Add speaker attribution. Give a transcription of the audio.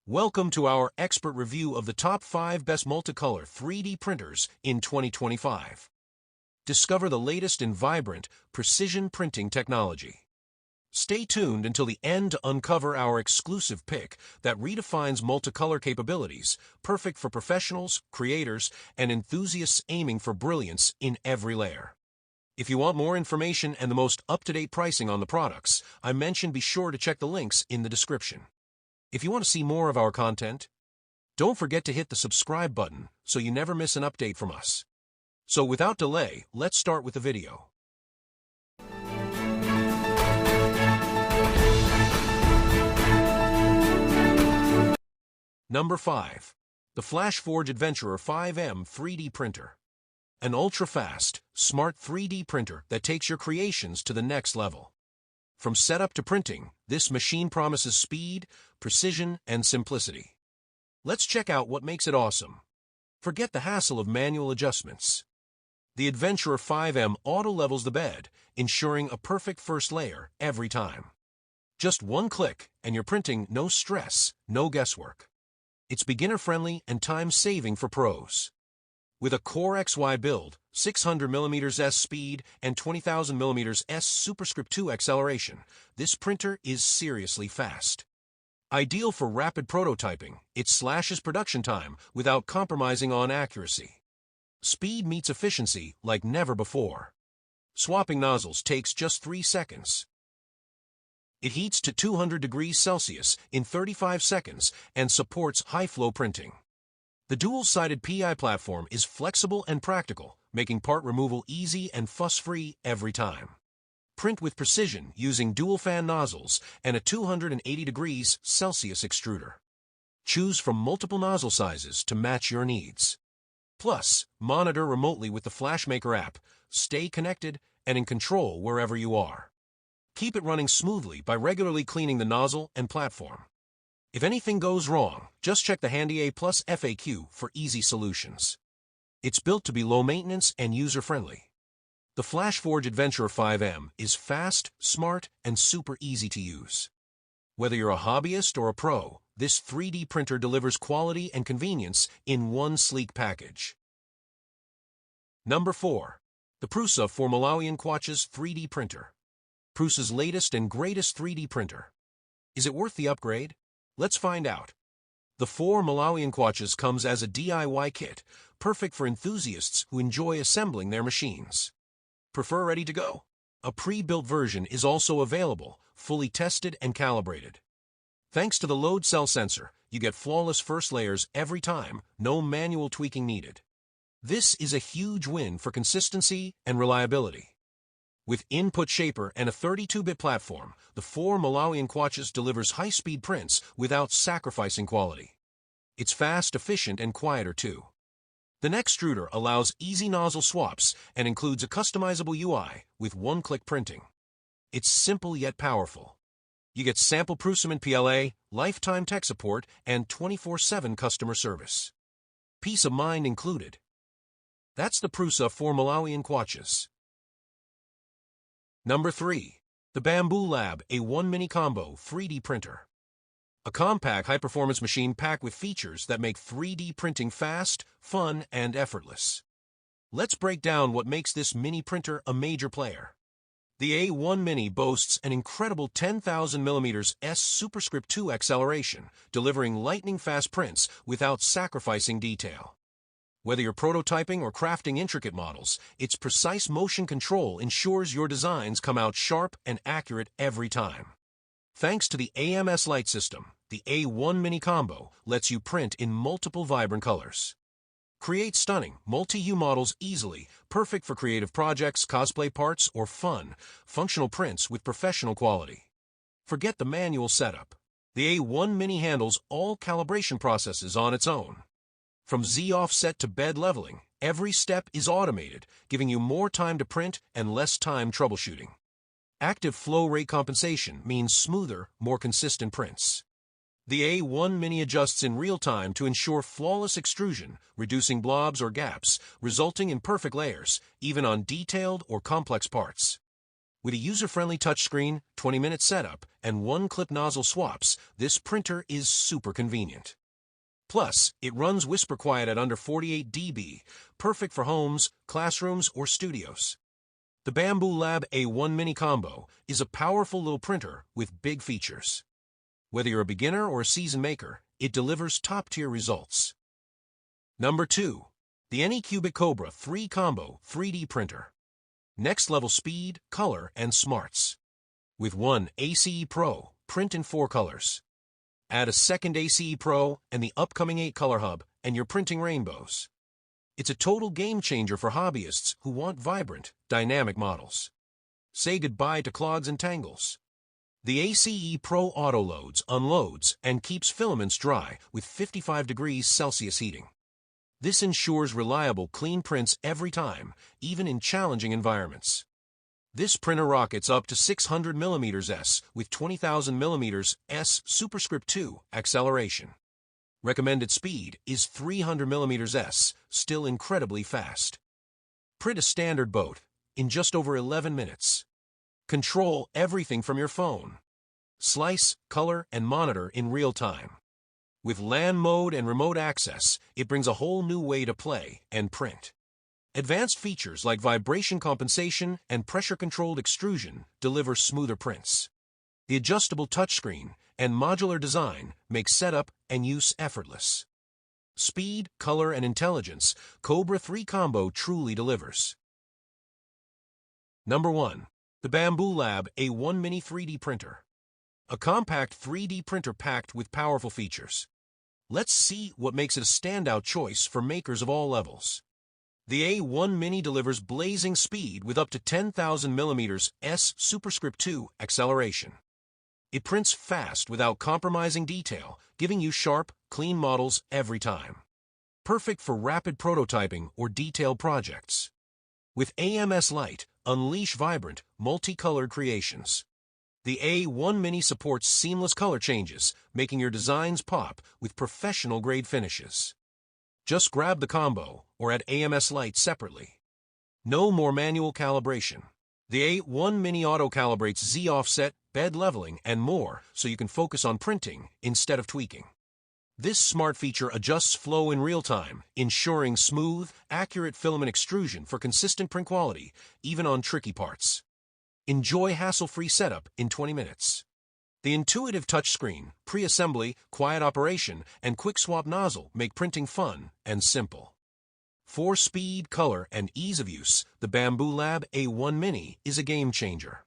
Speaker 1: Welcome to our expert review of the top 5 best multicolor 3D printers in 2025. Discover the latest in vibrant, precision printing technology. Stay tuned until the end to uncover our exclusive pick that redefines multicolor capabilities, perfect for professionals, creators, and enthusiasts aiming for brilliance in every layer. If you want more information and the most up-to-date pricing on the products I mentioned, be sure to check the links in the description. If you want to see more of our content, don't forget to hit the subscribe button so you never miss an update from us. So without delay, let's start with the video. Number 5. The Flashforge Adventurer 5M 3D Printer. An ultra-fast, smart 3D printer that takes your creations to the next level. From setup to printing, this machine promises speed, precision, and simplicity. Let's check out what makes it awesome. Forget the hassle of manual adjustments. The Adventurer 5M auto-levels the bed, ensuring a perfect first layer every time. Just one click, and you're printing no stress, no guesswork. It's beginner-friendly and time-saving for pros. With a Core XY build, 600mm S speed, and 20,000mm S superscript 2 acceleration, this printer is seriously fast. Ideal for rapid prototyping, it slashes production time without compromising on accuracy. Speed meets efficiency like never before. Swapping nozzles takes just 3 seconds. It heats to 200 degrees Celsius in 35 seconds and supports high-flow printing. The dual-sided PI platform is flexible and practical, making part removal easy and fuss-free every time. Print with precision using dual-fan nozzles and a 280 degrees Celsius extruder. Choose from multiple nozzle sizes to match your needs. Plus, monitor remotely with the FlashMaker app, stay connected and in control wherever you are. Keep it running smoothly by regularly cleaning the nozzle and platform. If anything goes wrong, just check the Handy A+ FAQ for easy solutions. It's built to be low maintenance and user-friendly. The Flashforge Adventurer 5M is fast, smart, and super easy to use. Whether you're a hobbyist or a pro, this 3D printer delivers quality and convenience in one sleek package. Number 4. The Prusa MK4 3D Printer. Prusa's latest and greatest 3D printer. Is it worth the upgrade? Let's find out. The 4 MK4 comes as a DIY kit, perfect for enthusiasts who enjoy assembling their machines. Prefer ready to go? A pre-built version is also available, fully tested and calibrated. Thanks to the load cell sensor, you get flawless first layers every time, no manual tweaking needed. This is a huge win for consistency and reliability. With input shaper and a 32-bit platform, the 4 MK4 delivers high-speed prints without sacrificing quality. It's fast, efficient, and quieter too. The extruder allows easy nozzle swaps and includes a customizable UI with one-click printing. It's simple yet powerful. You get sample Prusa PLA, lifetime tech support, and 24/7 customer service. Peace of mind included. That's the Prusa 4 MK4. Number 3. The Bambu Lab A1 Mini Combo 3D Printer. A compact high-performance machine packed with features that make 3D printing fast, fun, and effortless. Let's break down what makes this mini printer a major player. The A1 Mini boasts an incredible 10,000mm S superscript 2 acceleration, delivering lightning-fast prints without sacrificing detail. Whether you're prototyping or crafting intricate models, its precise motion control ensures your designs come out sharp and accurate every time. Thanks to the AMS light system, the A1 Mini Combo lets you print in multiple vibrant colors. Create stunning, multi-hue models easily, perfect for creative projects, cosplay parts, or fun, functional prints with professional quality. Forget the manual setup. The A1 Mini handles all calibration processes on its own. From Z offset to bed leveling, every step is automated, giving you more time to print and less time troubleshooting. Active flow rate compensation means smoother, more consistent prints. The A1 Mini adjusts in real time to ensure flawless extrusion, reducing blobs or gaps, resulting in perfect layers, even on detailed or complex parts. With a user-friendly touchscreen, 20-minute setup, and one-clip nozzle swaps, this printer is super convenient. Plus, it runs whisper quiet at under 48 dB, perfect for homes, classrooms, or studios. The Bambu Lab A1 Mini Combo is a powerful little printer with big features. Whether you're a beginner or a seasoned maker, it delivers top-tier results. Number 2. The Anycubic Kobra 3 Combo 3D Printer. Next-level speed, color, and smarts. With one ACE Pro, print in 4 colors. Add a second ACE Pro and the upcoming 8-color hub, and you're printing rainbows. It's a total game-changer for hobbyists who want vibrant, dynamic models. Say goodbye to clogs and tangles. The ACE Pro auto-loads, unloads, and keeps filaments dry with 55 degrees Celsius heating. This ensures reliable, clean prints every time, even in challenging environments. This printer rockets up to 600 mm S with 20,000 mm S superscript 2 acceleration. Recommended speed is 300 mm S, still incredibly fast. Print a standard boat in just over 11 minutes. Control everything from your phone. Slice, color, and monitor in real time. With LAN mode and remote access, it brings a whole new way to play and print. Advanced features like vibration compensation and pressure-controlled extrusion deliver smoother prints. The adjustable touchscreen and modular design make setup and use effortless. Speed, color, and intelligence, Kobra 3 Combo truly delivers. Number 1. The Bambu Lab A1 Mini 3D Printer. A compact 3D printer packed with powerful features. Let's see what makes it a standout choice for makers of all levels. The A1 Mini delivers blazing speed with up to 10,000 mm S superscript 2 acceleration. It prints fast without compromising detail, giving you sharp, clean models every time. Perfect for rapid prototyping or detailed projects. With AMS Light, unleash vibrant, multicolored creations. The A1 Mini supports seamless color changes, making your designs pop with professional-grade finishes. Just grab the combo or add AMS Light separately. No more manual calibration. The A1 Mini auto-calibrates Z-offset, bed leveling, and more so you can focus on printing instead of tweaking. This smart feature adjusts flow in real time, ensuring smooth, accurate filament extrusion for consistent print quality, even on tricky parts. Enjoy hassle-free setup in 20 minutes. The intuitive touchscreen, pre-assembly, quiet operation, and quick swap nozzle make printing fun and simple. For speed, color, and ease of use, the Bambu Lab A1 Mini is a game changer.